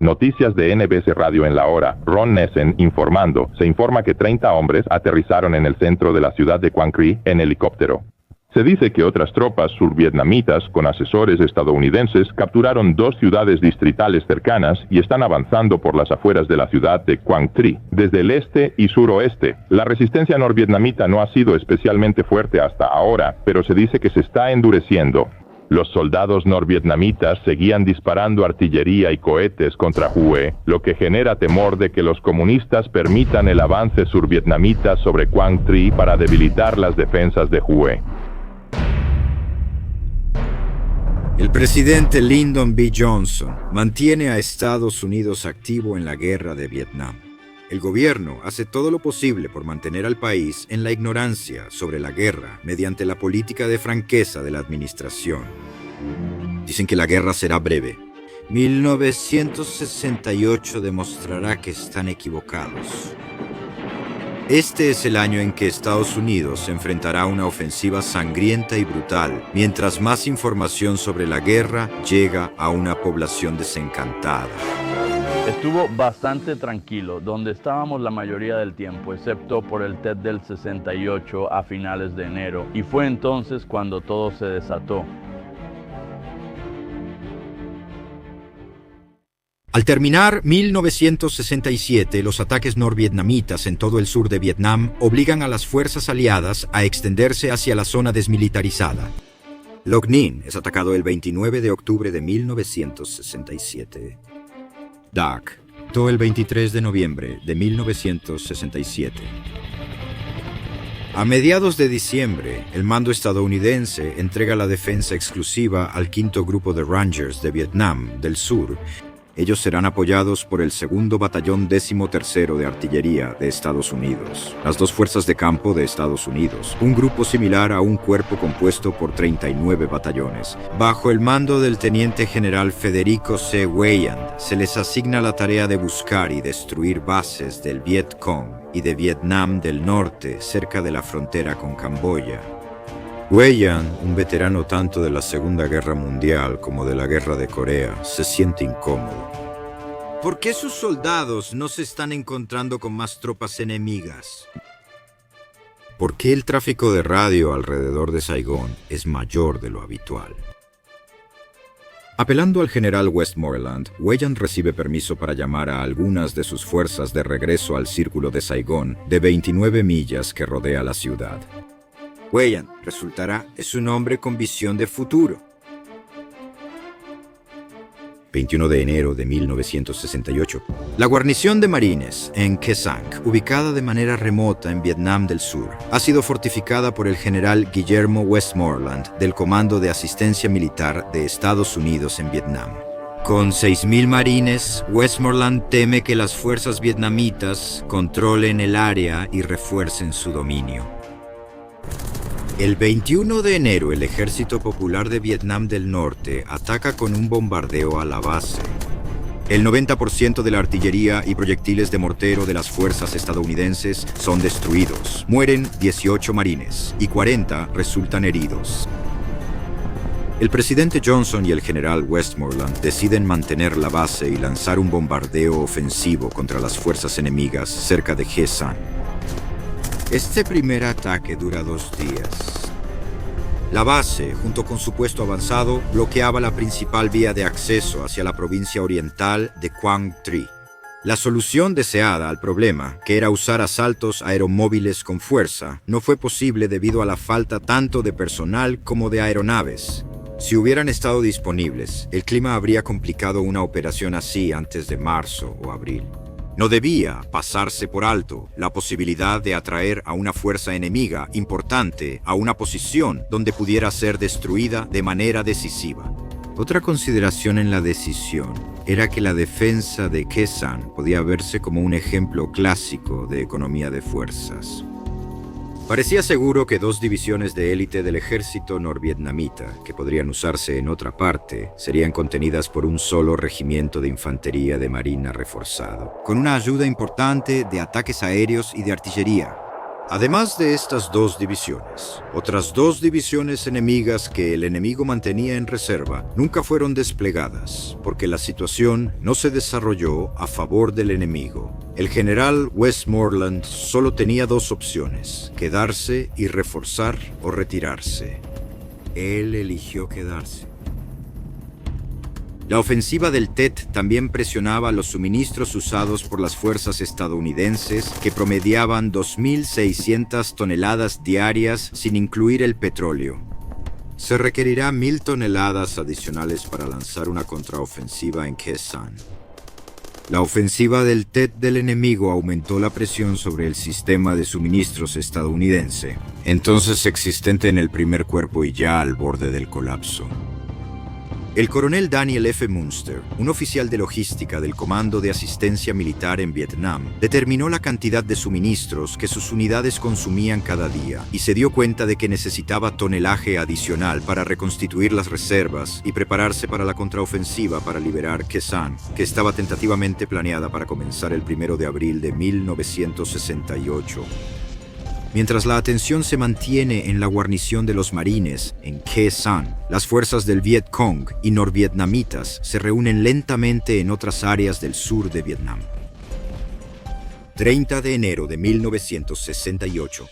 Noticias de NBC Radio en la hora. Ron Nessen informando. Se informa que 30 hombres aterrizaron en el centro de la ciudad de Quang Tri en helicóptero. Se dice que otras tropas survietnamitas con asesores estadounidenses capturaron 2 ciudades distritales cercanas y están avanzando por las afueras de la ciudad de Quang Tri, desde el este y suroeste. La resistencia norvietnamita no ha sido especialmente fuerte hasta ahora, pero se dice que se está endureciendo. Los soldados norvietnamitas seguían disparando artillería y cohetes contra Hue, lo que genera temor de que los comunistas permitan el avance survietnamita sobre Quang Tri para debilitar las defensas de Hue. El presidente Lyndon B. Johnson mantiene a Estados Unidos activo en la guerra de Vietnam. El gobierno hace todo lo posible por mantener al país en la ignorancia sobre la guerra mediante la política de franqueza de la administración. Dicen que la guerra será breve. 1968 demostrará que están equivocados. Este es el año en que Estados Unidos se enfrentará a una ofensiva sangrienta y brutal, mientras más información sobre la guerra llega a una población desencantada. Estuvo bastante tranquilo, donde estábamos la mayoría del tiempo, excepto por el TED del 68 a finales de enero, y fue entonces cuando todo se desató. Al terminar 1967, los ataques norvietnamitas en todo el sur de Vietnam obligan a las fuerzas aliadas a extenderse hacia la zona desmilitarizada. Loc Ninh es atacado el 29 de octubre de 1967. Dak, todo el 23 de noviembre de 1967. A mediados de diciembre, el mando estadounidense entrega la defensa exclusiva al 5º Grupo de Rangers de Vietnam del Sur. Ellos serán apoyados por el 2º Batallón 13º de Artillería de Estados Unidos, las 2 fuerzas de campo de Estados Unidos, un grupo similar a un cuerpo compuesto por 39 batallones. Bajo el mando del teniente general Federico C. Weyand, se les asigna la tarea de buscar y destruir bases del Viet Cong y de Vietnam del Norte cerca de la frontera con Camboya. Weyand, un veterano tanto de la Segunda Guerra Mundial como de la Guerra de Corea, se siente incómodo. ¿Por qué sus soldados no se están encontrando con más tropas enemigas? ¿Por qué el tráfico de radio alrededor de Saigón es mayor de lo habitual? Apelando al general Westmoreland, Weyand recibe permiso para llamar a algunas de sus fuerzas de regreso al círculo de Saigón, de 29 millas que rodea la ciudad. Weyand, resultará, es un hombre con visión de futuro. 21 de enero de 1968. La guarnición de marines en Khe Sanh, ubicada de manera remota en Vietnam del Sur, ha sido fortificada por el general Guillermo Westmoreland del Comando de Asistencia Militar de Estados Unidos en Vietnam. Con 6.000 marines, Westmoreland teme que las fuerzas vietnamitas controlen el área y refuercen su dominio. El 21 de enero, el Ejército Popular de Vietnam del Norte ataca con un bombardeo a la base. El 90% de la artillería y proyectiles de mortero de las fuerzas estadounidenses son destruidos. Mueren 18 marines y 40 resultan heridos. El presidente Johnson y el general Westmoreland deciden mantener la base y lanzar un bombardeo ofensivo contra las fuerzas enemigas cerca de Khe Sanh. Este primer ataque dura 2 días. La base, junto con su puesto avanzado, bloqueaba la principal vía de acceso hacia la provincia oriental de Quang Tri. La solución deseada al problema, que era usar asaltos aeromóviles con fuerza, no fue posible debido a la falta tanto de personal como de aeronaves. Si hubieran estado disponibles, el clima habría complicado una operación así antes de marzo o abril. No debía pasarse por alto la posibilidad de atraer a una fuerza enemiga importante a una posición donde pudiera ser destruida de manera decisiva. Otra consideración en la decisión era que la defensa de Khe Sanh podía verse como un ejemplo clásico de economía de fuerzas. Parecía seguro que 2 divisiones de élite del ejército norvietnamita, que podrían usarse en otra parte, serían contenidas por un solo regimiento de infantería de marina reforzado, con una ayuda importante de ataques aéreos y de artillería. Además de estas dos divisiones, otras dos divisiones enemigas que el enemigo mantenía en reserva nunca fueron desplegadas, porque la situación no se desarrolló a favor del enemigo. El general Westmoreland solo tenía dos opciones: quedarse y reforzar o retirarse. Él eligió quedarse. La ofensiva del Tet también presionaba los suministros usados por las fuerzas estadounidenses, que promediaban 2.600 toneladas diarias sin incluir el petróleo. Se requerirá 1.000 toneladas adicionales para lanzar una contraofensiva en Khe Sanh. La ofensiva del Tet del enemigo aumentó la presión sobre el sistema de suministros estadounidense, entonces existente en el primer cuerpo y ya al borde del colapso. El coronel Daniel F. Munster, un oficial de logística del Comando de Asistencia Militar en Vietnam, determinó la cantidad de suministros que sus unidades consumían cada día y se dio cuenta de que necesitaba tonelaje adicional para reconstituir las reservas y prepararse para la contraofensiva para liberar Khe Sanh, que estaba tentativamente planeada para comenzar el 1 de abril de 1968. Mientras la atención se mantiene en la guarnición de los marines en Khe Sanh, las fuerzas del Viet Cong y norvietnamitas se reúnen lentamente en otras áreas del sur de Vietnam. 30 de enero de 1968.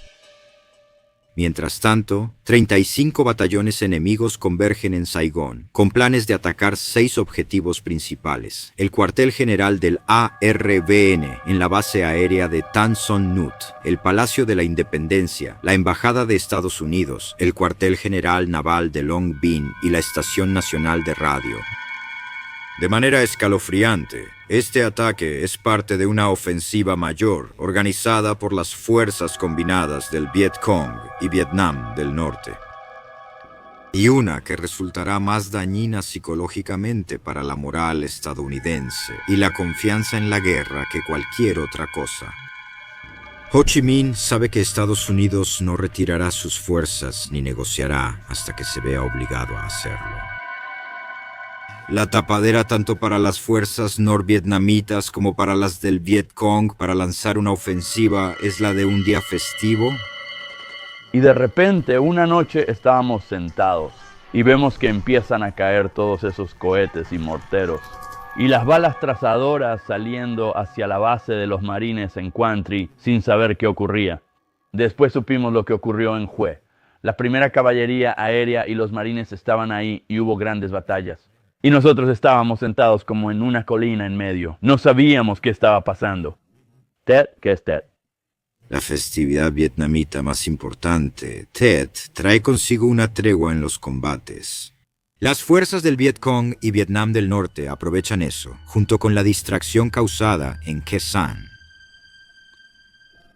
Mientras tanto, 35 batallones enemigos convergen en Saigón, con planes de atacar 6 objetivos principales: el cuartel general del ARVN en la base aérea de Tan Son Nhut, el Palacio de la Independencia, la Embajada de Estados Unidos, el cuartel general naval de Long Binh y la Estación Nacional de Radio. De manera escalofriante, este ataque es parte de una ofensiva mayor organizada por las fuerzas combinadas del Viet Cong y Vietnam del Norte. Y una que resultará más dañina psicológicamente para la moral estadounidense y la confianza en la guerra que cualquier otra cosa. Ho Chi Minh sabe que Estados Unidos no retirará sus fuerzas ni negociará hasta que se vea obligado a hacerlo. La tapadera tanto para las fuerzas norvietnamitas como para las del Viet Cong para lanzar una ofensiva es la de un día festivo. Y de repente, una noche estábamos sentados y vemos que empiezan a caer todos esos cohetes y morteros y las balas trazadoras saliendo hacia la base de los marines en Quang Tri sin saber qué ocurría. Después supimos lo que ocurrió en Hue. La primera caballería aérea y los marines estaban ahí y hubo grandes batallas. Y nosotros estábamos sentados como en una colina en medio. No sabíamos qué estaba pasando. Tet, ¿qué es Tet? La festividad vietnamita más importante, Tet, trae consigo una tregua en los combates. Las fuerzas del Viet Cong y Vietnam del Norte aprovechan eso, junto con la distracción causada en Khe Sanh.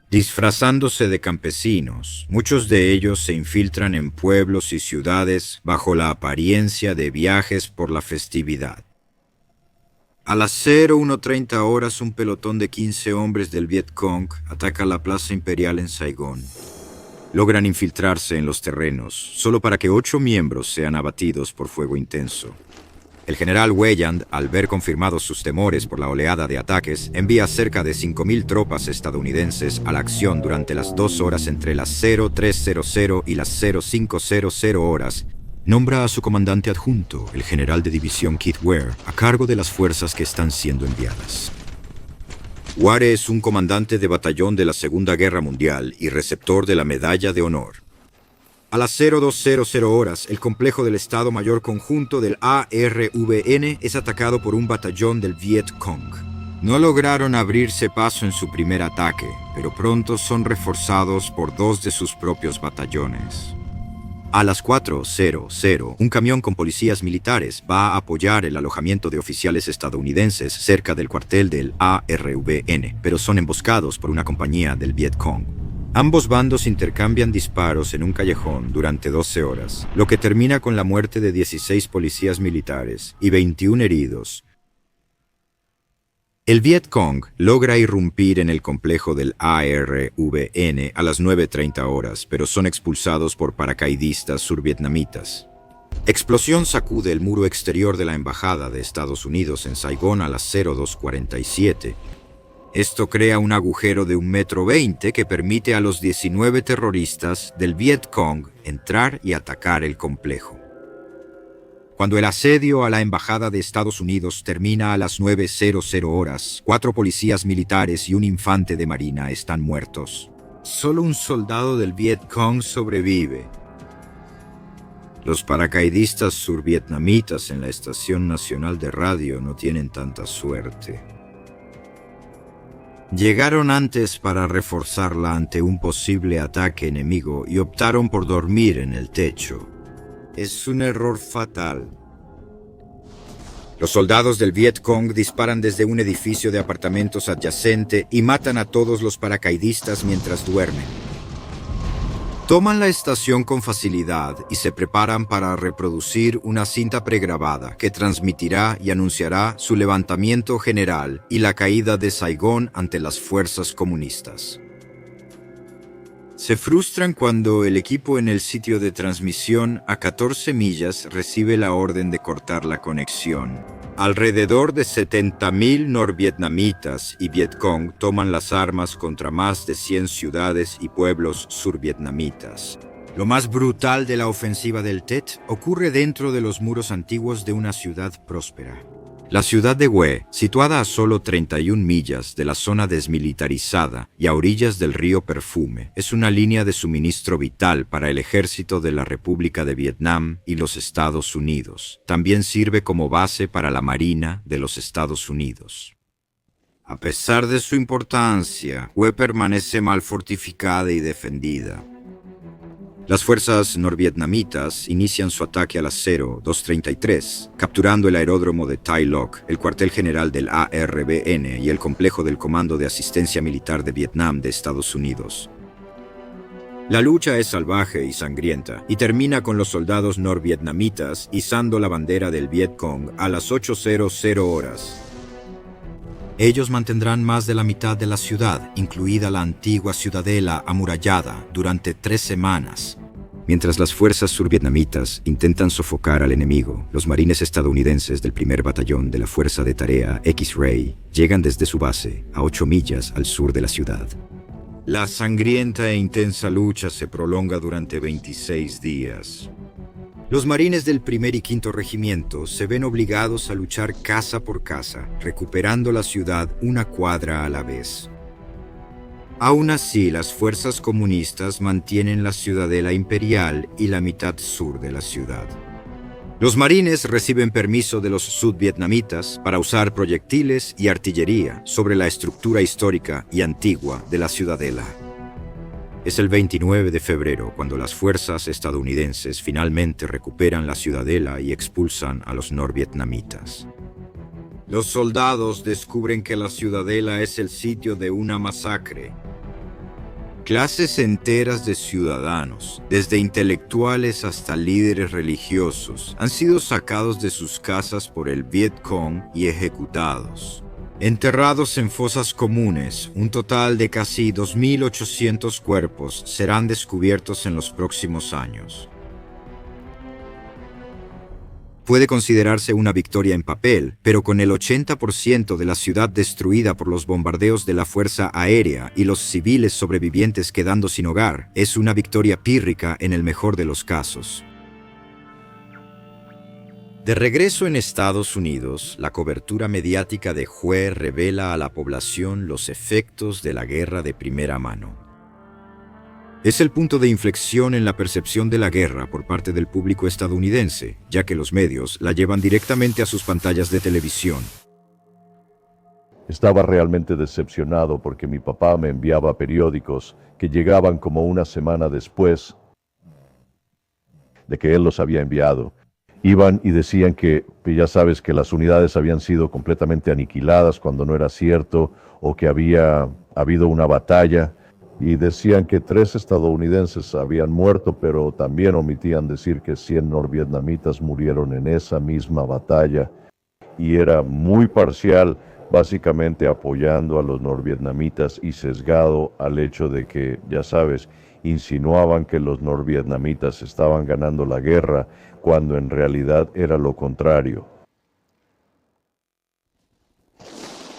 Disfrazándose de campesinos, muchos de ellos se infiltran en pueblos y ciudades bajo la apariencia de viajes por la festividad. A las 01:30 horas, un pelotón de 15 hombres del Viet Cong ataca la Plaza Imperial en Saigón. Logran infiltrarse en los terrenos, solo para que 8 miembros sean abatidos por fuego intenso. El general Weyand, al ver confirmados sus temores por la oleada de ataques, envía cerca de 5.000 tropas estadounidenses a la acción durante las 2 horas entre las 0300 y las 0500 horas. Nombra a su comandante adjunto, el general de división Keith Ware, a cargo de las fuerzas que están siendo enviadas. Ware es un comandante de batallón de la Segunda Guerra Mundial y receptor de la Medalla de Honor. A las 0200 horas, el complejo del Estado Mayor Conjunto del ARVN es atacado por un batallón del Viet Cong. No lograron abrirse paso en su primer ataque, pero pronto son reforzados por 2 de sus propios batallones. A las 4:00, un camión con policías militares va a apoyar el alojamiento de oficiales estadounidenses cerca del cuartel del ARVN, pero son emboscados por una compañía del Viet Cong. Ambos bandos intercambian disparos en un callejón durante 12 horas, lo que termina con la muerte de 16 policías militares y 21 heridos. El Viet Cong logra irrumpir en el complejo del ARVN a las 9:30 horas, pero son expulsados por paracaidistas survietnamitas. Explosión sacude el muro exterior de la Embajada de Estados Unidos en Saigón a las 02:47. Esto crea un agujero de 1,20 m que permite a los 19 terroristas del Viet Cong entrar y atacar el complejo. Cuando el asedio a la embajada de Estados Unidos termina a las 9:00 horas, 4 policías militares y un infante de marina están muertos. Solo un soldado del Viet Cong sobrevive. Los paracaidistas survietnamitas en la Estación Nacional de Radio no tienen tanta suerte. Llegaron antes para reforzarla ante un posible ataque enemigo y optaron por dormir en el techo. Es un error fatal. Los soldados del Viet Cong disparan desde un edificio de apartamentos adyacente y matan a todos los paracaidistas mientras duermen. Toman la estación con facilidad y se preparan para reproducir una cinta pregrabada que transmitirá y anunciará su levantamiento general y la caída de Saigón ante las fuerzas comunistas. Se frustran cuando el equipo en el sitio de transmisión a 14 millas recibe la orden de cortar la conexión. Alrededor de 70,000 norvietnamitas y Vietcong toman las armas contra más de 100 ciudades y pueblos survietnamitas. Lo más brutal de la ofensiva del Tet ocurre dentro de los muros antiguos de una ciudad próspera. La ciudad de Hue, situada a solo 31 millas de la zona desmilitarizada y a orillas del río Perfume, es una línea de suministro vital para el ejército de la República de Vietnam y los Estados Unidos. También sirve como base para la Marina de los Estados Unidos. A pesar de su importancia, Hue permanece mal fortificada y defendida. Las fuerzas norvietnamitas inician su ataque a las 02:33, capturando el aeródromo de Tai Loc, el cuartel general del ARVN y el complejo del Comando de Asistencia Militar de Vietnam de Estados Unidos. La lucha es salvaje y sangrienta y termina con los soldados norvietnamitas izando la bandera del Viet Cong a las 8:00 horas. Ellos mantendrán más de la mitad de la ciudad, incluida la antigua ciudadela amurallada, durante 3 semanas. Mientras las fuerzas survietnamitas intentan sofocar al enemigo, los marines estadounidenses del 1er Batallón de la Fuerza de Tarea X-Ray llegan desde su base a 8 millas al sur de la ciudad. La sangrienta e intensa lucha se prolonga durante 26 días. Los marines del 1er y 5º Regimiento se ven obligados a luchar casa por casa, recuperando la ciudad una cuadra a la vez. Aún así, las fuerzas comunistas mantienen la ciudadela imperial y la mitad sur de la ciudad. Los marines reciben permiso de los sudvietnamitas para usar proyectiles y artillería sobre la estructura histórica y antigua de la ciudadela. Es el 29 de febrero cuando las fuerzas estadounidenses finalmente recuperan la ciudadela y expulsan a los norvietnamitas. Los soldados descubren que la ciudadela es el sitio de una masacre. Clases enteras de ciudadanos, desde intelectuales hasta líderes religiosos, han sido sacados de sus casas por el Viet Cong y ejecutados. Enterrados en fosas comunes, un total de casi 2.800 cuerpos serán descubiertos en los próximos años. Puede considerarse una victoria en papel, pero con el 80% de la ciudad destruida por los bombardeos de la Fuerza Aérea y los civiles sobrevivientes quedando sin hogar, es una victoria pírrica en el mejor de los casos. De regreso en Estados Unidos, la cobertura mediática de Hue revela a la población los efectos de la guerra de primera mano. Es el punto de inflexión en la percepción de la guerra por parte del público estadounidense, ya que los medios la llevan directamente a sus pantallas de televisión. Estaba realmente decepcionado porque mi papá me enviaba periódicos que llegaban como una semana después de que él los había enviado. Iban y decían que ya sabes que las unidades habían sido completamente aniquiladas cuando no era cierto, o que había habido una batalla, y decían que 3 estadounidenses habían muerto, pero también omitían decir que 100 norvietnamitas murieron en esa misma batalla, y era muy parcial, básicamente apoyando a los norvietnamitas y sesgado al hecho de que, ya sabes, insinuaban que los norvietnamitas estaban ganando la guerra, cuando en realidad era lo contrario.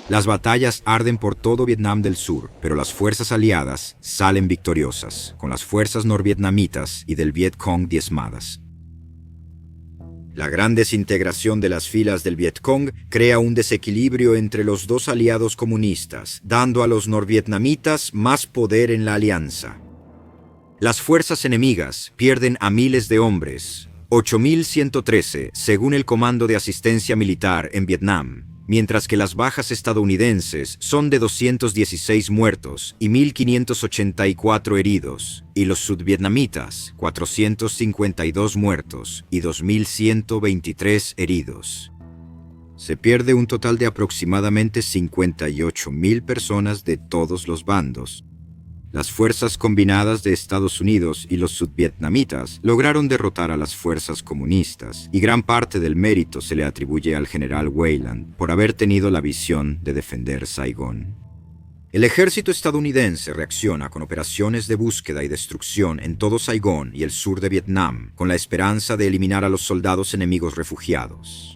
Las batallas arden por todo Vietnam del Sur, pero las fuerzas aliadas salen victoriosas, con las fuerzas norvietnamitas y del Viet Cong diezmadas. La gran desintegración de las filas del Viet Cong crea un desequilibrio entre los dos aliados comunistas, dando a los norvietnamitas más poder en la alianza. Las fuerzas enemigas pierden a miles de hombres, 8.113 según el Comando de Asistencia Militar en Vietnam, mientras que las bajas estadounidenses son de 216 muertos y 1.584 heridos, y los sudvietnamitas 452 muertos y 2.123 heridos. Se pierde un total de aproximadamente 58.000 personas de todos los bandos. Las fuerzas combinadas de Estados Unidos y los sudvietnamitas lograron derrotar a las fuerzas comunistas, y gran parte del mérito se le atribuye al general Weyland por haber tenido la visión de defender Saigón. El ejército estadounidense reacciona con operaciones de búsqueda y destrucción en todo Saigón y el sur de Vietnam, con la esperanza de eliminar a los soldados enemigos refugiados.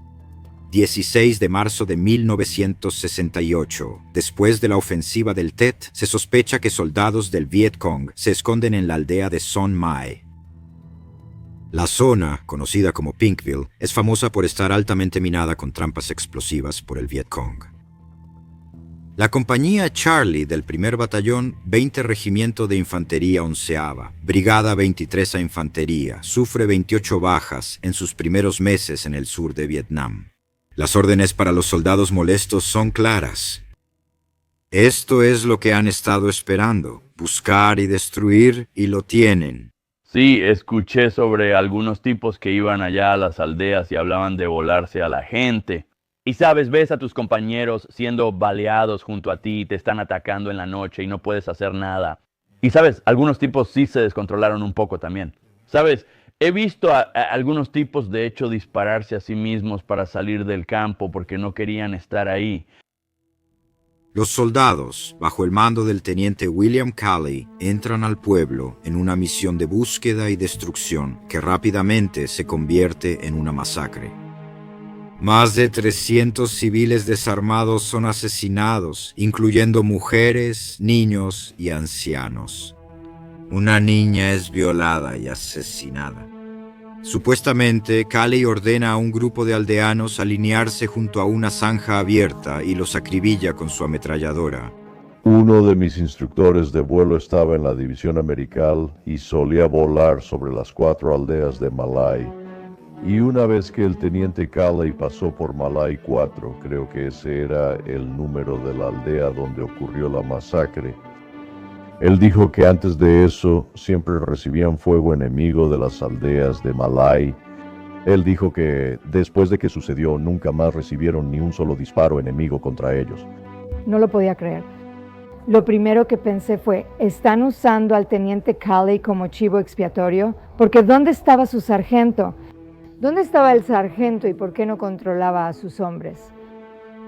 16 de marzo de 1968. Después de la ofensiva del Tet, se sospecha que soldados del Viet Cong se esconden en la aldea de Son Mai. La zona, conocida como Pinkville, es famosa por estar altamente minada con trampas explosivas por el Viet Cong. La compañía Charlie del 1er Batallón, 20 Regimiento de Infantería 11ª, Brigada 23 a Infantería, sufre 28 bajas en sus primeros meses en el sur de Vietnam. Las órdenes para los soldados molestos son claras. Esto es lo que han estado esperando, buscar y destruir, y lo tienen. Sí, escuché sobre algunos tipos que iban allá a las aldeas y hablaban de volarse a la gente. Y sabes, ves a tus compañeros siendo baleados junto a ti, te están atacando en la noche y no puedes hacer nada. Y sabes, algunos tipos sí se descontrolaron un poco también. Sabes, he visto a algunos tipos, de hecho, dispararse a sí mismos para salir del campo porque no querían estar ahí. Los soldados, bajo el mando del teniente William Calley, entran al pueblo en una misión de búsqueda y destrucción que rápidamente se convierte en una masacre. Más de 300 civiles desarmados son asesinados, incluyendo mujeres, niños y ancianos. Una niña es violada y asesinada. Supuestamente, Calley ordena a un grupo de aldeanos alinearse junto a una zanja abierta y los acribilla con su ametralladora. Uno de mis instructores de vuelo estaba en la división americal y solía volar sobre las 4 aldeas de Malay. Y una vez que el teniente Calley pasó por Malay 4, creo que ese era el número de la aldea donde ocurrió la masacre, él dijo que antes de eso siempre recibían fuego enemigo de las aldeas de Malay. Él dijo que después de que sucedió nunca más recibieron ni un solo disparo enemigo contra ellos. No lo podía creer. Lo primero que pensé fue, ¿están usando al teniente Calley como chivo expiatorio? Porque ¿dónde estaba su sargento? ¿Dónde estaba el sargento y por qué no controlaba a sus hombres?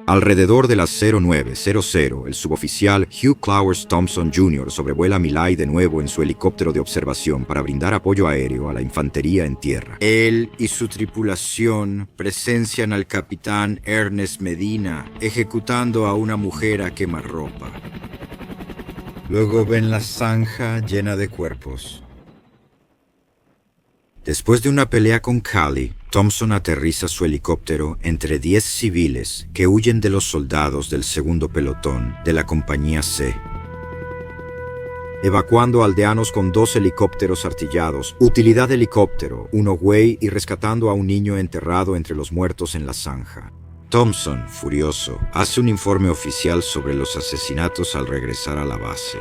Alrededor de las 09:00, el suboficial Hugh Clowers Thompson Jr. sobrevuela Milay de nuevo en su helicóptero de observación para brindar apoyo aéreo a la infantería en tierra. Él y su tripulación presencian al capitán Ernest Medina ejecutando a una mujer a quemarropa. Luego ven la zanja llena de cuerpos. Después de una pelea con Calley, Thompson aterriza su helicóptero entre 10 civiles que huyen de los soldados del segundo pelotón de la compañía C, evacuando aldeanos con 2 helicópteros artillados, utilidad helicóptero, 1 Huey, y rescatando a un niño enterrado entre los muertos en la zanja. Thompson, furioso, hace un informe oficial sobre los asesinatos al regresar a la base.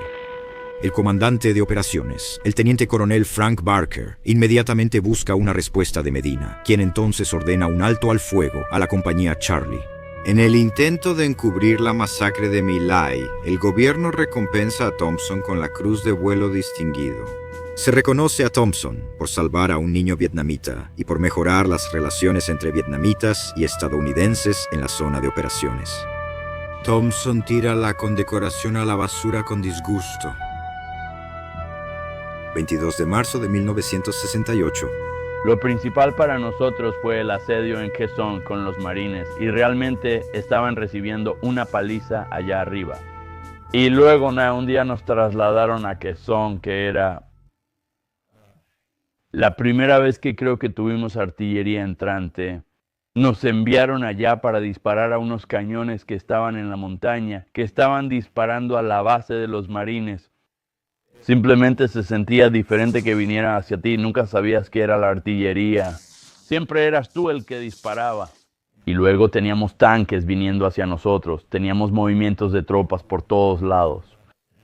El comandante de operaciones, el teniente coronel Frank Barker, inmediatamente busca una respuesta de Medina, quien entonces ordena un alto al fuego a la compañía Charlie. En el intento de encubrir la masacre de Milay, el gobierno recompensa a Thompson con la Cruz de Vuelo Distinguido. Se reconoce a Thompson por salvar a un niño vietnamita y por mejorar las relaciones entre vietnamitas y estadounidenses en la zona de operaciones. Thompson tira la condecoración a la basura con disgusto. 22 de marzo de 1968. Lo principal para nosotros fue el asedio en Quezón con los marines y realmente estaban recibiendo una paliza allá arriba. Y luego un día nos trasladaron a Quezón, que era la primera vez que creo que tuvimos artillería entrante. Nos enviaron allá para disparar a unos cañones que estaban en la montaña, que estaban disparando a la base de los marines. Simplemente se sentía diferente que viniera hacia ti, nunca sabías que era la artillería. Siempre eras tú el que disparaba. Y luego teníamos tanques viniendo hacia nosotros, teníamos movimientos de tropas por todos lados.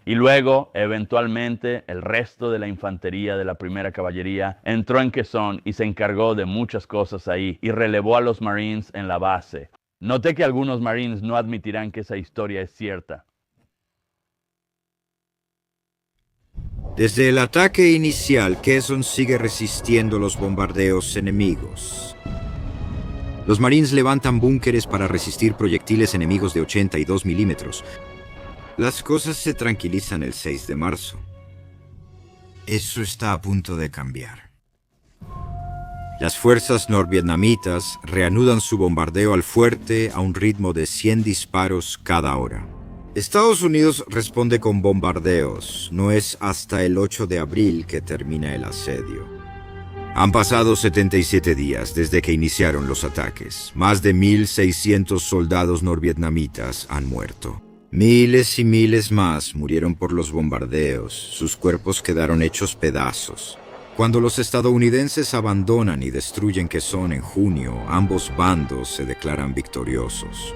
Y luego, eventualmente, el resto de la infantería de la primera caballería entró en Quezón y se encargó de muchas cosas ahí y relevó a los Marines en la base. Noté que algunos Marines no admitirán que esa historia es cierta. Desde el ataque inicial, Quezón sigue resistiendo los bombardeos enemigos. Los Marines levantan búnkeres para resistir proyectiles enemigos de 82 milímetros. Las cosas se tranquilizan el 6 de marzo. Eso está a punto de cambiar. Las fuerzas norvietnamitas reanudan su bombardeo al fuerte a un ritmo de 100 disparos cada hora. Estados Unidos responde con bombardeos. No es hasta el 8 de abril que termina el asedio. Han pasado 77 días desde que iniciaron los ataques. Más de 1.600 soldados norvietnamitas han muerto. Miles y miles más murieron por los bombardeos. Sus cuerpos quedaron hechos pedazos. Cuando los estadounidenses abandonan y destruyen Quezón en junio, ambos bandos se declaran victoriosos.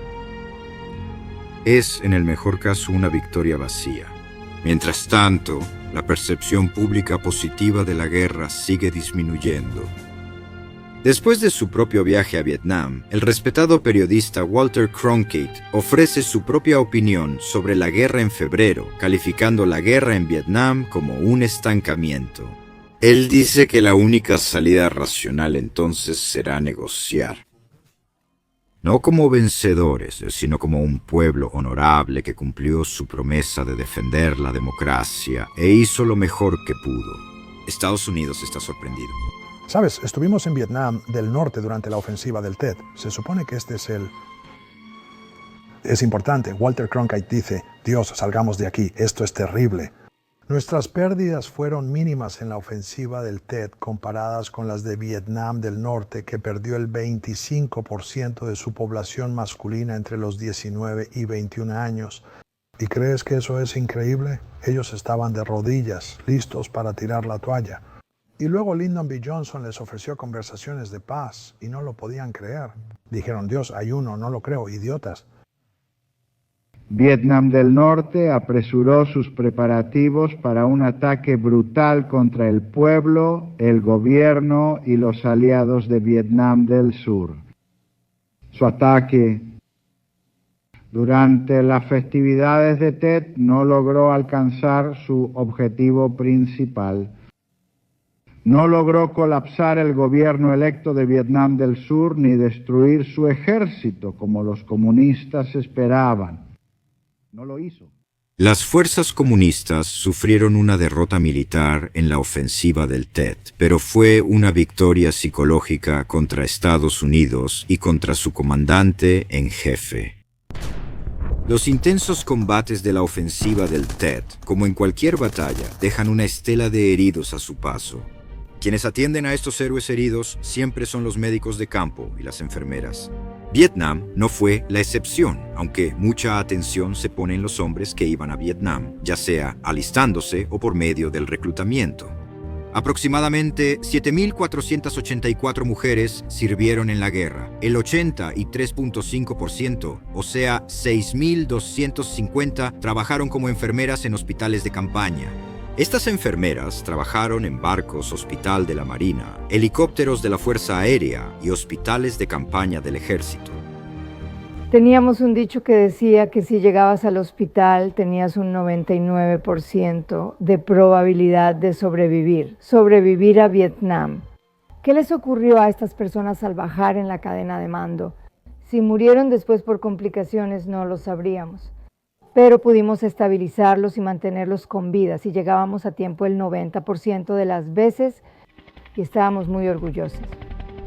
Es, en el mejor caso, una victoria vacía. Mientras tanto, la percepción pública positiva de la guerra sigue disminuyendo. Después de su propio viaje a Vietnam, el respetado periodista Walter Cronkite ofrece su propia opinión sobre la guerra en febrero, calificando la guerra en Vietnam como un estancamiento. Él dice que la única salida racional entonces será negociar. No como vencedores, sino como un pueblo honorable que cumplió su promesa de defender la democracia e hizo lo mejor que pudo. Estados Unidos está sorprendido. Sabes, estuvimos en Vietnam del Norte durante la ofensiva del Tet. Se supone que es importante. Walter Cronkite dice, Dios, salgamos de aquí, esto es terrible. Nuestras pérdidas fueron mínimas en la ofensiva del Tet comparadas con las de Vietnam del Norte, que perdió el 25% de su población masculina entre los 19 y 21 años. ¿Y crees que eso es increíble? Ellos estaban de rodillas, listos para tirar la toalla. Y luego Lyndon B. Johnson les ofreció conversaciones de paz y no lo podían creer. Dijeron, Dios, hay uno, no lo creo, idiotas. Vietnam del Norte apresuró sus preparativos para un ataque brutal contra el pueblo, el gobierno y los aliados de Vietnam del Sur. Su ataque durante las festividades de Tet no logró alcanzar su objetivo principal. No logró colapsar el gobierno electo de Vietnam del Sur ni destruir su ejército como los comunistas esperaban. No lo hizo. Las fuerzas comunistas sufrieron una derrota militar en la ofensiva del Tet, pero fue una victoria psicológica contra Estados Unidos y contra su comandante en jefe. Los intensos combates de la ofensiva del Tet, como en cualquier batalla, dejan una estela de heridos a su paso. Quienes atienden a estos héroes heridos siempre son los médicos de campo y las enfermeras. Vietnam no fue la excepción, aunque mucha atención se pone en los hombres que iban a Vietnam, ya sea alistándose o por medio del reclutamiento. Aproximadamente 7.484 mujeres sirvieron en la guerra, el 83.5%, o sea, 6.250 trabajaron como enfermeras en hospitales de campaña. Estas enfermeras trabajaron en barcos hospital de la Marina, helicópteros de la Fuerza Aérea y hospitales de campaña del Ejército. Teníamos un dicho que decía que si llegabas al hospital tenías un 99% de probabilidad de sobrevivir a Vietnam. ¿Qué les ocurrió a estas personas al bajar en la cadena de mando? Si murieron después por complicaciones no lo sabríamos. Pero pudimos estabilizarlos y mantenerlos con vida. Si llegábamos a tiempo el 90% de las veces, y estábamos muy orgullosos.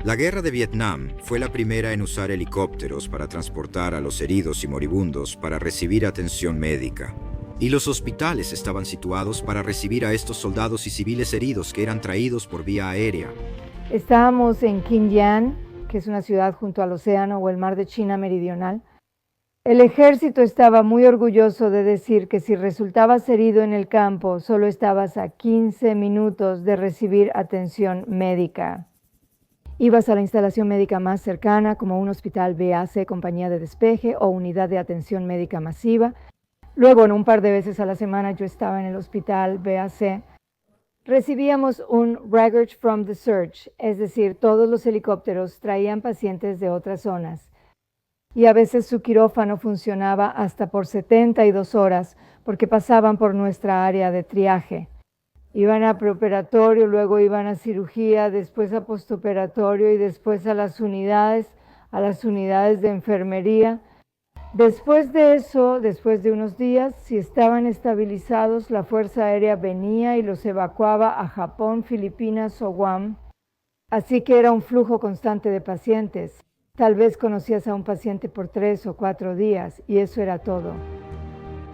La guerra de Vietnam fue la primera en usar helicópteros para transportar a los heridos y moribundos para recibir atención médica. Y los hospitales estaban situados para recibir a estos soldados y civiles heridos que eran traídos por vía aérea. Estábamos en Kinh Yan, que es una ciudad junto al océano o el mar de China meridional. El ejército estaba muy orgulloso de decir que si resultabas herido en el campo, solo estabas a 15 minutos de recibir atención médica. Ibas a la instalación médica más cercana, como un hospital BAC, compañía de despeje o unidad de atención médica masiva. Luego, un par de veces a la semana, yo estaba en el hospital BAC. Recibíamos un Wreckage from the Search, es decir, todos los helicópteros traían pacientes de otras zonas. Y a veces su quirófano funcionaba hasta por 72 horas, porque pasaban por nuestra área de triaje. Iban a preoperatorio, luego iban a cirugía, después a postoperatorio y después a las unidades de enfermería. Después de eso, después de unos días, si estaban estabilizados, la Fuerza Aérea venía y los evacuaba a Japón, Filipinas o Guam. Así que era un flujo constante de pacientes. Tal vez conocías a un paciente por 3 o 4 días y eso era todo.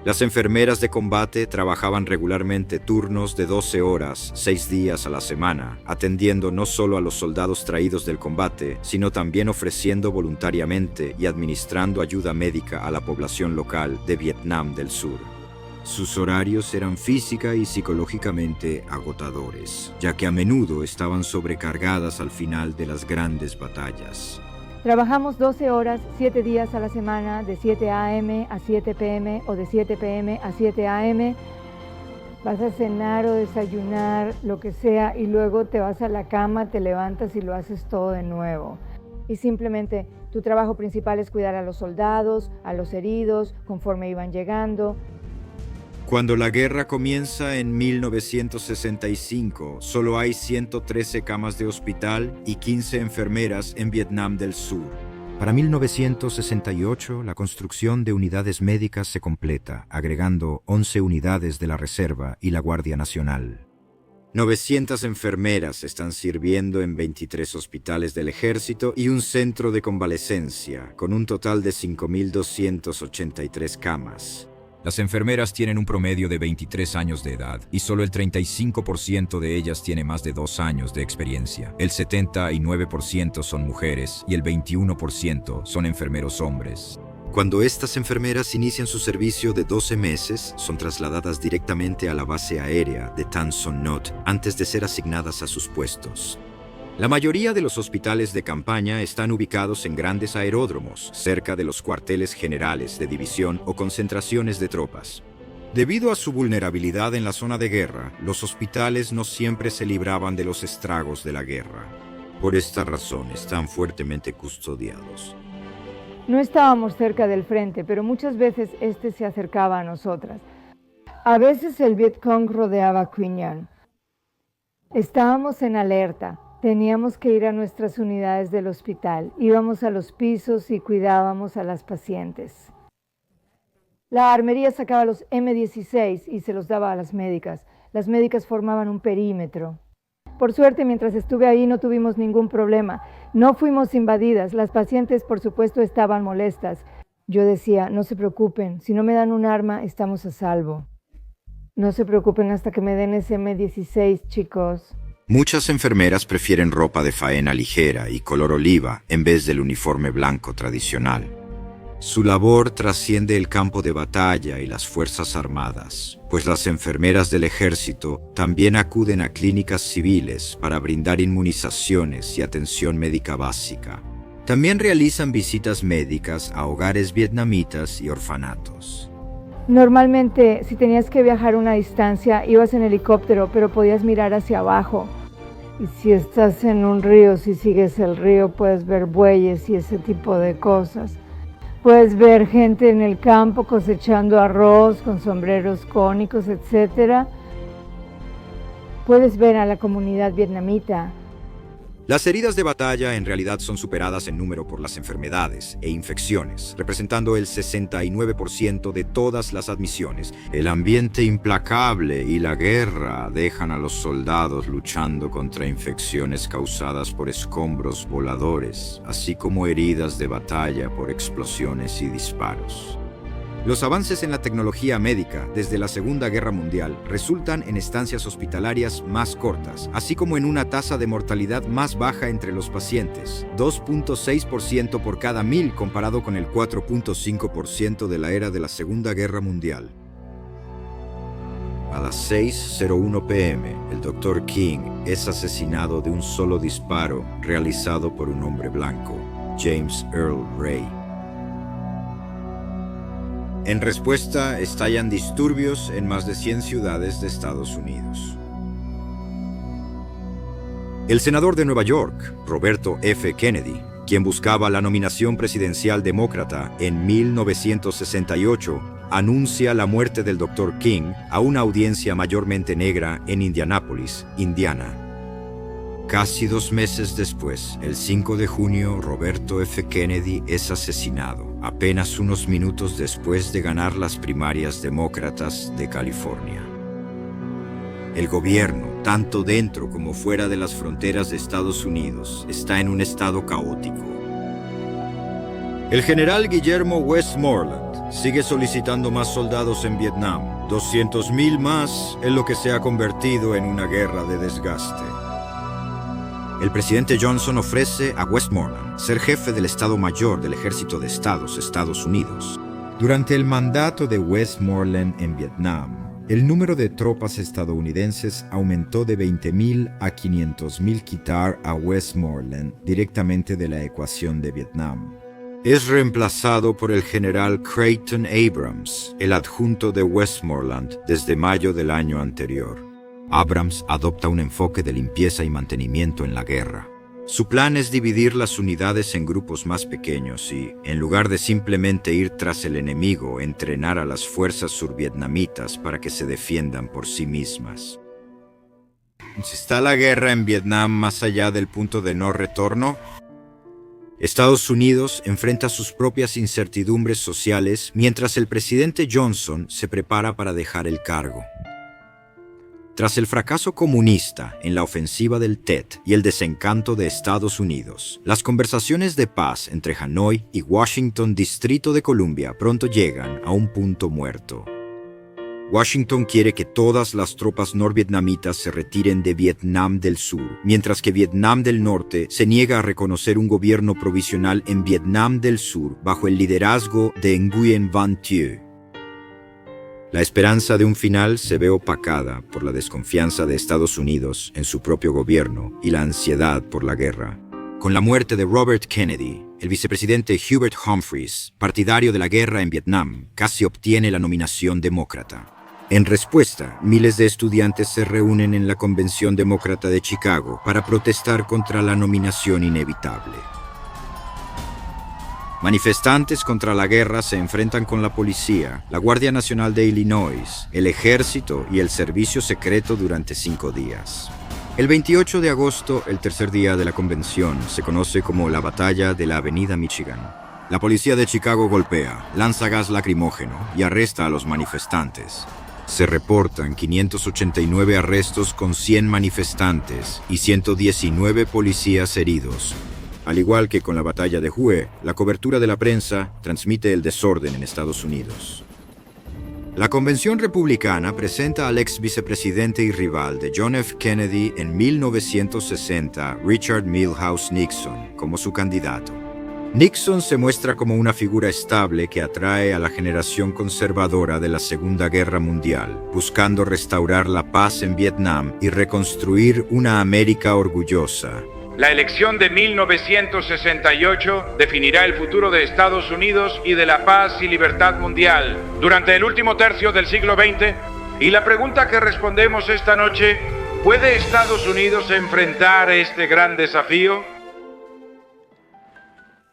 Las enfermeras de combate trabajaban regularmente turnos de 12 horas, 6 días a la semana, atendiendo no solo a los soldados traídos del combate, sino también ofreciendo voluntariamente y administrando ayuda médica a la población local de Vietnam del Sur. Sus horarios eran física y psicológicamente agotadores, ya que a menudo estaban sobrecargadas al final de las grandes batallas. Trabajamos 12 horas, 7 días a la semana, de 7 a.m. a 7 p.m. o de 7 p.m. a 7 a.m. Vas a cenar o desayunar, lo que sea, y luego te vas a la cama, te levantas y lo haces todo de nuevo. Y simplemente tu trabajo principal es cuidar a los soldados, a los heridos, conforme iban llegando. Cuando la guerra comienza en 1965, solo hay 113 camas de hospital y 15 enfermeras en Vietnam del Sur. Para 1968, la construcción de unidades médicas se completa, agregando 11 unidades de la Reserva y la Guardia Nacional. 900 enfermeras están sirviendo en 23 hospitales del ejército y un centro de convalecencia, con un total de 5.283 camas. Las enfermeras tienen un promedio de 23 años de edad y solo el 35% de ellas tiene más de 2 años de experiencia. El 79% son mujeres y el 21% son enfermeros hombres. Cuando estas enfermeras inician su servicio de 12 meses, son trasladadas directamente a la base aérea de Tan Son Nhut antes de ser asignadas a sus puestos. La mayoría de los hospitales de campaña están ubicados en grandes aeródromos, cerca de los cuarteles generales de división o concentraciones de tropas. Debido a su vulnerabilidad en la zona de guerra, los hospitales no siempre se libraban de los estragos de la guerra. Por esta razón, están fuertemente custodiados. No estábamos cerca del frente, pero muchas veces este se acercaba a nosotras. A veces el Vietcong rodeaba Quy Nhon. Estábamos en alerta. Teníamos que ir a nuestras unidades del hospital. Íbamos a los pisos y cuidábamos a las pacientes. La armería sacaba los M16 y se los daba a las médicas. Las médicas formaban un perímetro. Por suerte, mientras estuve ahí no tuvimos ningún problema. No fuimos invadidas. Las pacientes, por supuesto, estaban molestas. Yo decía, no se preocupen. Si no me dan un arma, estamos a salvo. No se preocupen hasta que me den ese M16, chicos. Muchas enfermeras prefieren ropa de faena ligera y color oliva en vez del uniforme blanco tradicional. Su labor trasciende el campo de batalla y las fuerzas armadas, pues las enfermeras del ejército también acuden a clínicas civiles para brindar inmunizaciones y atención médica básica. También realizan visitas médicas a hogares vietnamitas y orfanatos. Normalmente, si tenías que viajar una distancia, ibas en helicóptero, pero podías mirar hacia abajo. Y si estás en un río, si sigues el río, puedes ver bueyes y ese tipo de cosas. Puedes ver gente en el campo cosechando arroz con sombreros cónicos, etc. Puedes ver a la comunidad vietnamita. Las heridas de batalla en realidad son superadas en número por las enfermedades e infecciones, representando el 69% de todas las admisiones. El ambiente implacable y la guerra dejan a los soldados luchando contra infecciones causadas por escombros voladores, así como heridas de batalla por explosiones y disparos. Los avances en la tecnología médica desde la Segunda Guerra Mundial resultan en estancias hospitalarias más cortas, así como en una tasa de mortalidad más baja entre los pacientes, 2.6% por cada 1000 comparado con el 4.5% de la era de la Segunda Guerra Mundial. A las 6:01 p.m., el Dr. King es asesinado de un solo disparo realizado por un hombre blanco, James Earl Ray. En respuesta, estallan disturbios en más de 100 ciudades de Estados Unidos. El senador de Nueva York, Roberto F. Kennedy, quien buscaba la nominación presidencial demócrata en 1968, anuncia la muerte del Dr. King a una audiencia mayormente negra en Indianápolis, Indiana. Casi 2 meses después, el 5 de junio, Roberto F. Kennedy es asesinado, apenas unos minutos después de ganar las primarias demócratas de California. El gobierno, tanto dentro como fuera de las fronteras de Estados Unidos, está en un estado caótico. El general Guillermo Westmoreland sigue solicitando más soldados en Vietnam, 200,000 más en lo que se ha convertido en una guerra de desgaste. El presidente Johnson ofrece a Westmoreland ser jefe del Estado Mayor del Ejército de Estados Unidos. Durante el mandato de Westmoreland en Vietnam, el número de tropas estadounidenses aumentó de 20,000 a 500,000, quitar a Westmoreland directamente de la ecuación de Vietnam. Es reemplazado por el general Creighton Abrams, el adjunto de Westmoreland, desde mayo del año anterior. Abrams adopta un enfoque de limpieza y mantenimiento en la guerra. Su plan es dividir las unidades en grupos más pequeños y, en lugar de simplemente ir tras el enemigo, entrenar a las fuerzas survietnamitas para que se defiendan por sí mismas. ¿Está la guerra en Vietnam más allá del punto de no retorno? Estados Unidos enfrenta sus propias incertidumbres sociales mientras el presidente Johnson se prepara para dejar el cargo. Tras el fracaso comunista en la ofensiva del Tet y el desencanto de Estados Unidos, las conversaciones de paz entre Hanoi y Washington, Distrito de Columbia, pronto llegan a un punto muerto. Washington quiere que todas las tropas norvietnamitas se retiren de Vietnam del Sur, mientras que Vietnam del Norte se niega a reconocer un gobierno provisional en Vietnam del Sur bajo el liderazgo de Nguyen Van Thieu. La esperanza de un final se ve opacada por la desconfianza de Estados Unidos en su propio gobierno y la ansiedad por la guerra. Con la muerte de Robert Kennedy, el vicepresidente Hubert Humphreys, partidario de la guerra en Vietnam, casi obtiene la nominación demócrata. En respuesta, miles de estudiantes se reúnen en la Convención Demócrata de Chicago para protestar contra la nominación inevitable. Manifestantes contra la guerra se enfrentan con la policía, la Guardia Nacional de Illinois, el ejército y el servicio secreto durante 5 días. El 28 de agosto, el tercer día de la convención, se conoce como la Batalla de la Avenida Michigan. La policía de Chicago golpea, lanza gas lacrimógeno y arresta a los manifestantes. Se reportan 589 arrestos con 100 manifestantes y 119 policías heridos. Al igual que con la batalla de Hue, la cobertura de la prensa transmite el desorden en Estados Unidos. La Convención Republicana presenta al ex vicepresidente y rival de John F. Kennedy en 1960, Richard Milhouse Nixon, como su candidato. Nixon se muestra como una figura estable que atrae a la generación conservadora de la Segunda Guerra Mundial, buscando restaurar la paz en Vietnam y reconstruir una América orgullosa. La elección de 1968 definirá el futuro de Estados Unidos y de la paz y libertad mundial durante el último tercio del siglo XX. Y la pregunta que respondemos esta noche, ¿puede Estados Unidos enfrentar este gran desafío?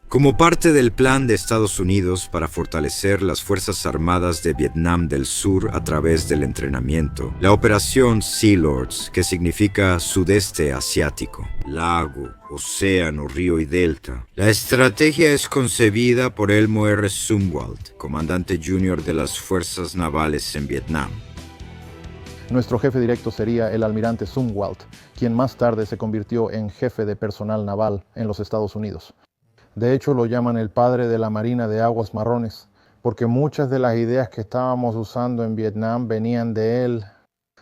Como parte del plan de Estados Unidos para fortalecer las Fuerzas Armadas de Vietnam del Sur a través del entrenamiento, la Operación Sea Lords, que significa Sudeste Asiático, lago, océano, río y delta. La estrategia es concebida por Elmo R. Zumwalt, comandante junior de las Fuerzas Navales en Vietnam. Nuestro jefe directo sería el almirante Zumwalt, quien más tarde se convirtió en jefe de personal naval en los Estados Unidos. De hecho, lo llaman el padre de la Marina de Aguas Marrones, porque muchas de las ideas que estábamos usando en Vietnam venían de él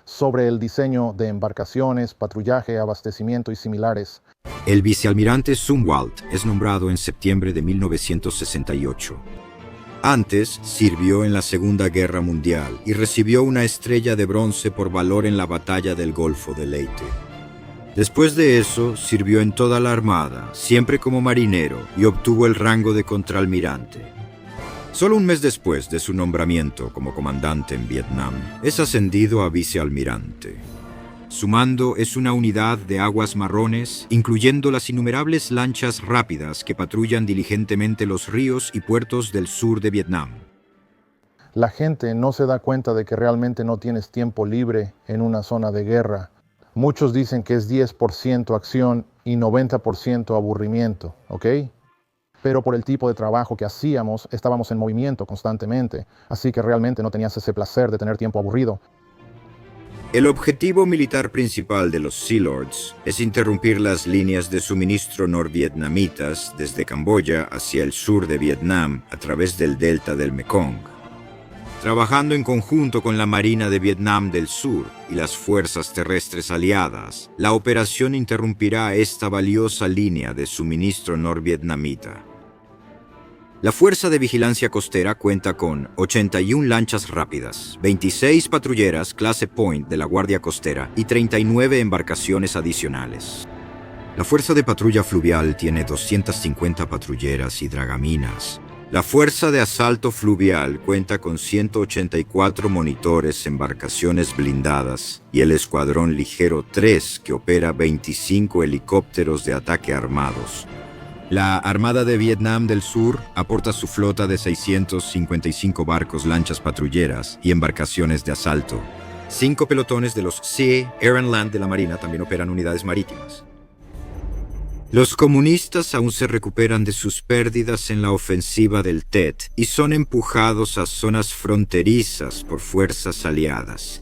sobre el diseño de embarcaciones, patrullaje, abastecimiento y similares. El vicealmirante Zumwalt es nombrado en septiembre de 1968. Antes sirvió en la Segunda Guerra Mundial y recibió una estrella de bronce por valor en la batalla del Golfo de Leyte. Después de eso, sirvió en toda la Armada, siempre como marinero, y obtuvo el rango de contraalmirante. Solo un mes después de su nombramiento como comandante en Vietnam, es ascendido a vicealmirante. Su mando es una unidad de aguas marrones, incluyendo las innumerables lanchas rápidas que patrullan diligentemente los ríos y puertos del sur de Vietnam. La gente no se da cuenta de que realmente no tienes tiempo libre en una zona de guerra. Muchos dicen que es 10% acción y 90% aburrimiento, ¿ok? Pero por el tipo de trabajo que hacíamos, estábamos en movimiento constantemente, así que realmente no tenías ese placer de tener tiempo aburrido. El objetivo militar principal de los Sea Lords es interrumpir las líneas de suministro norvietnamitas desde Camboya hacia el sur de Vietnam a través del delta del Mekong. Trabajando en conjunto con la Marina de Vietnam del Sur y las fuerzas terrestres aliadas, la operación interrumpirá esta valiosa línea de suministro norvietnamita. La Fuerza de Vigilancia Costera cuenta con 81 lanchas rápidas, 26 patrulleras clase Point de la Guardia Costera y 39 embarcaciones adicionales. La Fuerza de Patrulla Fluvial tiene 250 patrulleras y dragaminas. La Fuerza de Asalto Fluvial cuenta con 184 monitores, embarcaciones blindadas y el Escuadrón Ligero 3, que opera 25 helicópteros de ataque armados. La Armada de Vietnam del Sur aporta su flota de 655 barcos, lanchas patrulleras y embarcaciones de asalto. 5 pelotones de los Sea, Air and Land de la Marina también operan unidades marítimas. Los comunistas aún se recuperan de sus pérdidas en la ofensiva del Tet y son empujados a zonas fronterizas por fuerzas aliadas.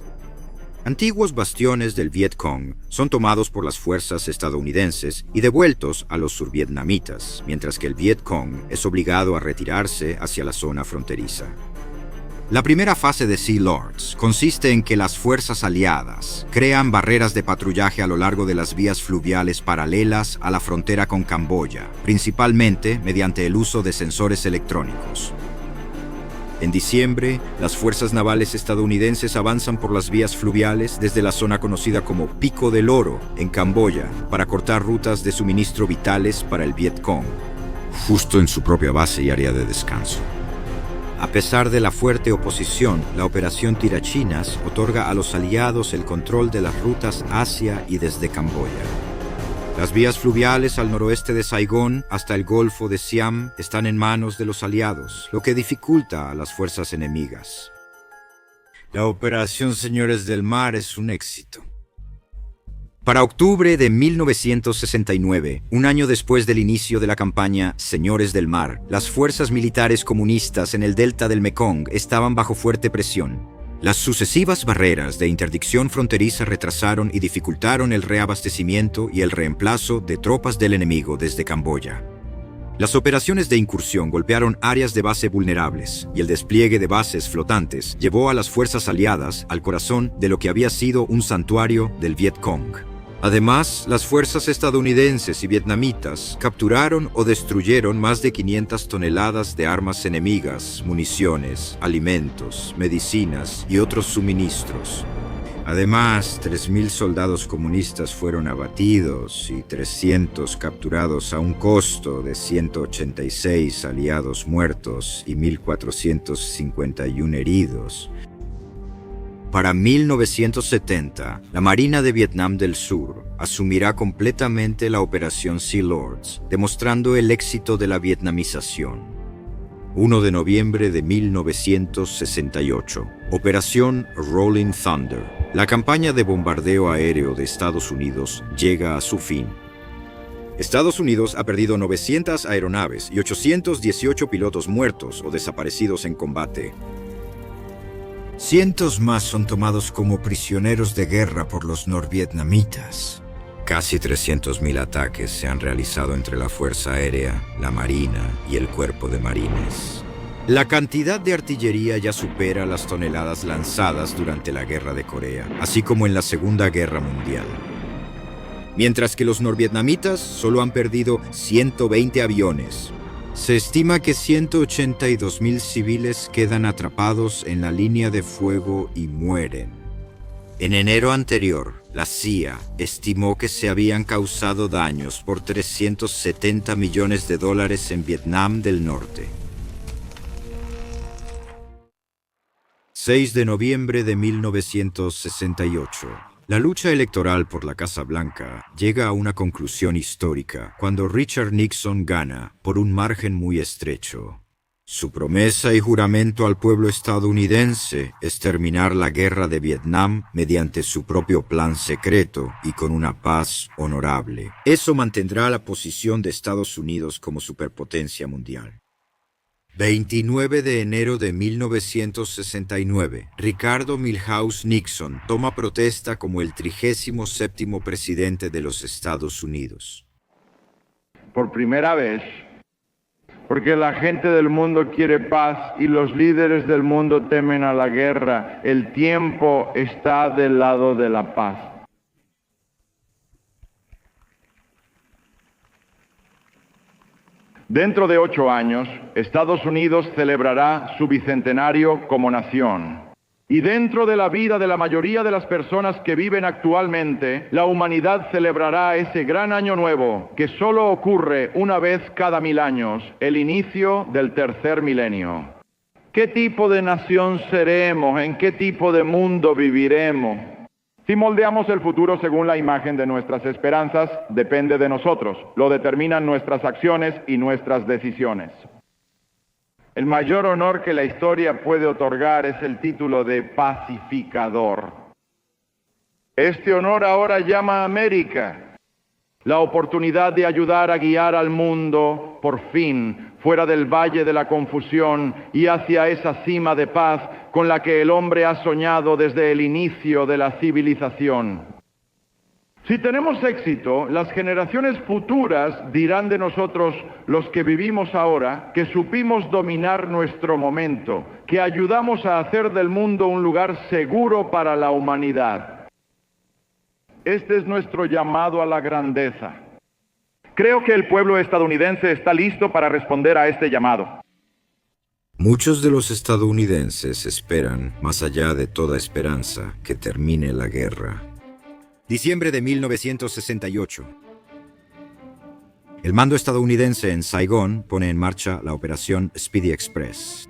Antiguos bastiones del Viet Cong son tomados por las fuerzas estadounidenses y devueltos a los survietnamitas, mientras que el Viet Cong es obligado a retirarse hacia la zona fronteriza. La primera fase de Sea Lords consiste en que las fuerzas aliadas crean barreras de patrullaje a lo largo de las vías fluviales paralelas a la frontera con Camboya, principalmente mediante el uso de sensores electrónicos. En diciembre, las fuerzas navales estadounidenses avanzan por las vías fluviales desde la zona conocida como Pico del Oro, en Camboya, para cortar rutas de suministro vitales para el Viet Cong, justo en su propia base y área de descanso. A pesar de la fuerte oposición, la Operación Tirachinas otorga a los aliados el control de las rutas hacia y desde Camboya. Las vías fluviales al noroeste de Saigón hasta el Golfo de Siam están en manos de los aliados, lo que dificulta a las fuerzas enemigas. La Operación Señores del Mar es un éxito. Para octubre de 1969, un año después del inicio de la campaña Señores del Mar, las fuerzas militares comunistas en el delta del Mekong estaban bajo fuerte presión. Las sucesivas barreras de interdicción fronteriza retrasaron y dificultaron el reabastecimiento y el reemplazo de tropas del enemigo desde Camboya. Las operaciones de incursión golpearon áreas de base vulnerables y el despliegue de bases flotantes llevó a las fuerzas aliadas al corazón de lo que había sido un santuario del Viet Cong. Además, las fuerzas estadounidenses y vietnamitas capturaron o destruyeron más de 500 toneladas de armas enemigas, municiones, alimentos, medicinas y otros suministros. Además, 3.000 soldados comunistas fueron abatidos y 300 capturados a un costo de 186 aliados muertos y 1.451 heridos. Para 1970, la Marina de Vietnam del Sur asumirá completamente la Operación Sea Lords, demostrando el éxito de la vietnamización. 1 de noviembre de 1968, Operación Rolling Thunder. La campaña de bombardeo aéreo de Estados Unidos llega a su fin. Estados Unidos ha perdido 900 aeronaves y 818 pilotos muertos o desaparecidos en combate. Cientos más son tomados como prisioneros de guerra por los norvietnamitas. Casi 300.000 ataques se han realizado entre la Fuerza Aérea, la Marina y el Cuerpo de Marines. La cantidad de artillería ya supera las toneladas lanzadas durante la Guerra de Corea, así como en la Segunda Guerra Mundial. Mientras que los norvietnamitas solo han perdido 120 aviones. Se estima que 182.000 civiles quedan atrapados en la línea de fuego y mueren. En enero anterior, la CIA estimó que se habían causado daños por $370 millones en Vietnam del Norte. 6 de noviembre de 1968. La lucha electoral por la Casa Blanca llega a una conclusión histórica cuando Richard Nixon gana por un margen muy estrecho. Su promesa y juramento al pueblo estadounidense es terminar la guerra de Vietnam mediante su propio plan secreto y con una paz honorable. Eso mantendrá la posición de Estados Unidos como superpotencia mundial. 29 de enero de 1969, Ricardo Milhouse Nixon toma protesta como el 37º presidente de los Estados Unidos. Por primera vez, porque la gente del mundo quiere paz y los líderes del mundo temen a la guerra, el tiempo está del lado de la paz. Dentro de 8 años, Estados Unidos celebrará su bicentenario como nación. Y dentro de la vida de la mayoría de las personas que viven actualmente, la humanidad celebrará ese gran año nuevo, que solo ocurre una vez cada 1000 años, el inicio del tercer milenio. ¿Qué tipo de nación seremos? ¿En qué tipo de mundo viviremos? Si moldeamos el futuro según la imagen de nuestras esperanzas, depende de nosotros. Lo determinan nuestras acciones y nuestras decisiones. El mayor honor que la historia puede otorgar es el título de pacificador. Este honor ahora llama a América. La oportunidad de ayudar a guiar al mundo, por fin, fuera del valle de la confusión y hacia esa cima de paz con la que el hombre ha soñado desde el inicio de la civilización. Si tenemos éxito, las generaciones futuras dirán de nosotros, los que vivimos ahora, que supimos dominar nuestro momento, que ayudamos a hacer del mundo un lugar seguro para la humanidad. Este es nuestro llamado a la grandeza. Creo que el pueblo estadounidense está listo para responder a este llamado. Muchos de los estadounidenses esperan, más allá de toda esperanza, que termine la guerra. Diciembre de 1968. El mando estadounidense en Saigón pone en marcha la operación Speedy Express.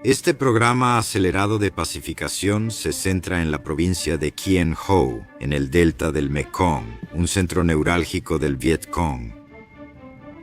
Este programa acelerado de pacificación se centra en la provincia de Quien Ho, en el delta del Mekong, un centro neurálgico del Viet Cong.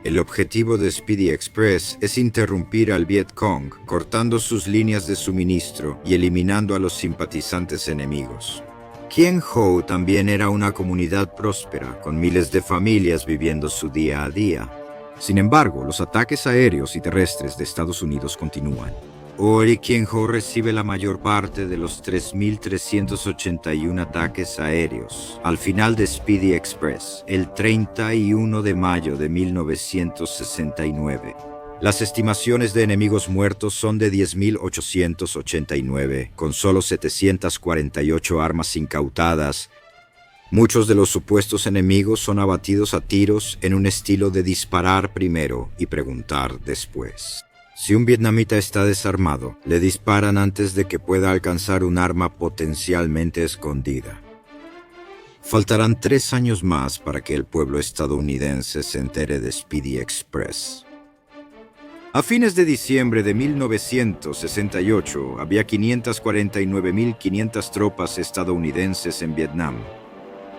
El objetivo de Speedy Express es interrumpir al Viet Cong, cortando sus líneas de suministro y eliminando a los simpatizantes enemigos. Quien Ho también era una comunidad próspera, con miles de familias viviendo su día a día. Sin embargo, los ataques aéreos y terrestres de Estados Unidos continúan. Hoy, Quien Ho recibe la mayor parte de los 3.381 ataques aéreos. Al final de Speedy Express, el 31 de mayo de 1969. Las estimaciones de enemigos muertos son de 10.889, con solo 748 armas incautadas. Muchos de los supuestos enemigos son abatidos a tiros en un estilo de disparar primero y preguntar después. Si un vietnamita está desarmado, le disparan antes de que pueda alcanzar un arma potencialmente escondida. Faltarán 3 años más para que el pueblo estadounidense se entere de Speedy Express. A fines de diciembre de 1968, había 549.500 tropas estadounidenses en Vietnam.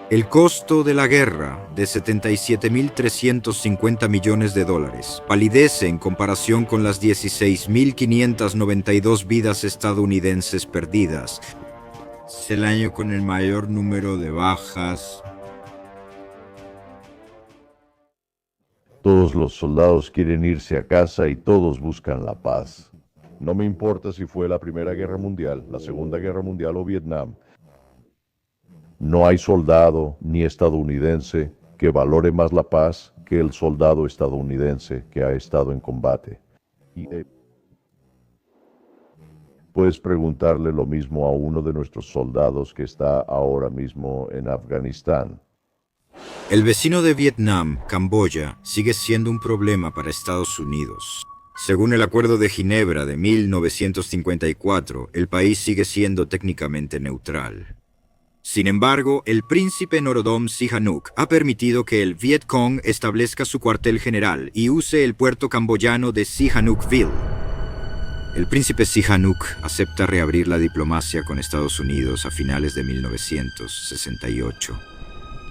El costo de la guerra, de $77.350 millones, palidece en comparación con las 16.592 vidas estadounidenses perdidas. Es el año con el mayor número de bajas. Todos los soldados quieren irse a casa y todos buscan la paz. No me importa si fue la Primera Guerra Mundial, la Segunda Guerra Mundial o Vietnam. No hay soldado ni estadounidense que valore más la paz que el soldado estadounidense que ha estado en combate. Puedes preguntarle lo mismo a uno de nuestros soldados que está ahora mismo en Afganistán. El vecino de Vietnam, Camboya, sigue siendo un problema para Estados Unidos. Según el Acuerdo de Ginebra de 1954, el país sigue siendo técnicamente neutral. Sin embargo, el príncipe Norodom Sihanouk ha permitido que el Viet Cong establezca su cuartel general y use el puerto camboyano de Sihanoukville. El príncipe Sihanouk acepta reabrir la diplomacia con Estados Unidos a finales de 1968.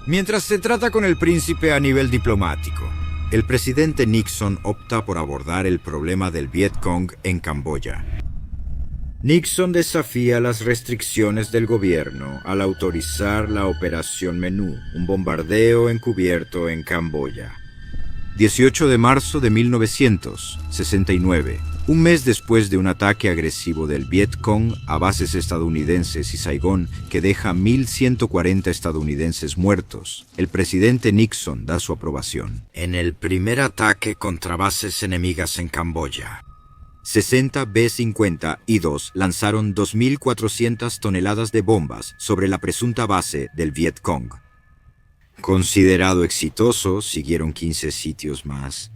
Mientras se trata con el príncipe a nivel diplomático, el presidente Nixon opta por abordar el problema del Viet Cong en Camboya. Nixon desafía las restricciones del gobierno al autorizar la Operación Menú, un bombardeo encubierto en Camboya. 18 de marzo de 1969, un mes después de un ataque agresivo del Viet Cong a bases estadounidenses y Saigón que deja 1.140 estadounidenses muertos, el presidente Nixon da su aprobación. En el primer ataque contra bases enemigas en Camboya, 60 B-52 lanzaron 2.400 toneladas de bombas sobre la presunta base del Viet Cong. Considerado exitoso, siguieron 15 sitios más.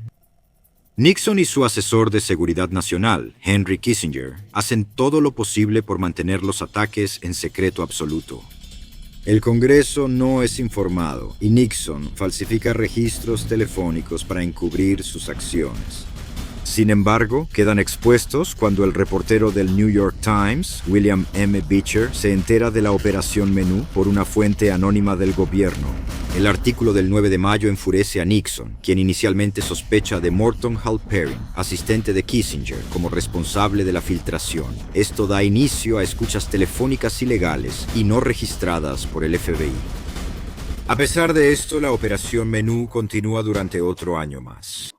Nixon y su asesor de seguridad nacional, Henry Kissinger, hacen todo lo posible por mantener los ataques en secreto absoluto. El Congreso no es informado y Nixon falsifica registros telefónicos para encubrir sus acciones. Sin embargo, quedan expuestos cuando el reportero del New York Times, William M. Beecher, se entera de la Operación Menú por una fuente anónima del gobierno. El artículo del 9 de mayo enfurece a Nixon, quien inicialmente sospecha de Morton Halperin, asistente de Kissinger, como responsable de la filtración. Esto da inicio a escuchas telefónicas ilegales y no registradas por el FBI. A pesar de esto, la Operación Menú continúa durante otro año más.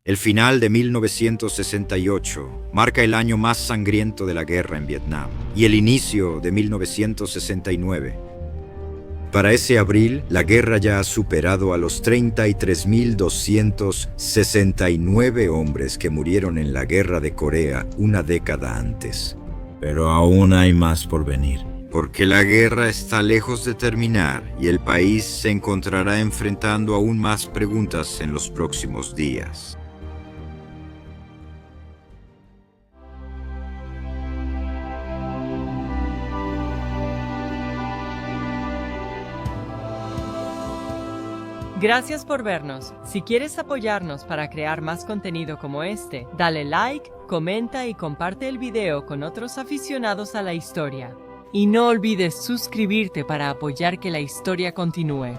El final de 1968 marca el año más sangriento de la guerra en Vietnam y el inicio de 1969. Para ese abril, la guerra ya ha superado a los 33.269 hombres que murieron en la guerra de Corea una década antes. Pero aún hay más por venir, porque la guerra está lejos de terminar y el país se encontrará enfrentando aún más preguntas en los próximos días. Gracias por vernos. Si quieres apoyarnos para crear más contenido como este, dale like, comenta y comparte el video con otros aficionados a la historia. Y no olvides suscribirte para apoyar que la historia continúe.